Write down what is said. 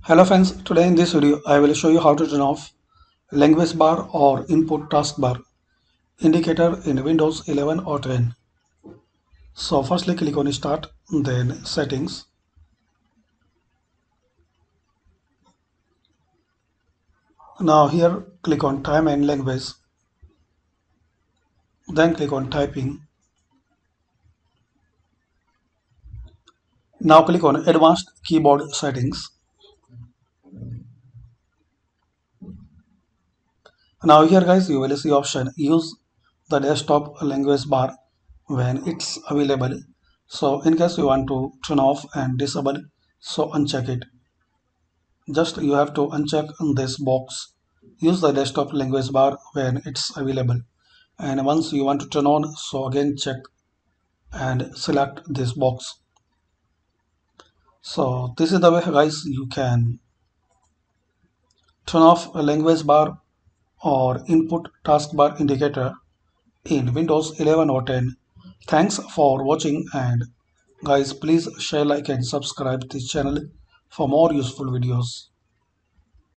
Hello friends, today in this video I will show you how to turn off language bar or input taskbar indicator in Windows 11 or 10. So firstly click on start, then settings. Now here click on time and language, then click on typing. Now click on advanced keyboard settings. Now here guys you will see option use the desktop language bar when it's available. So in case you want to turn off and disable, so uncheck it. Just you have to uncheck this box. Use the desktop language bar when it's available. And once you want to turn on, so again check and select this box. So this is the way guys you can turn off a language bar or input taskbar indicator in Windows 11 or 10. Thanks for watching, and guys please share, like and subscribe this channel for more useful videos.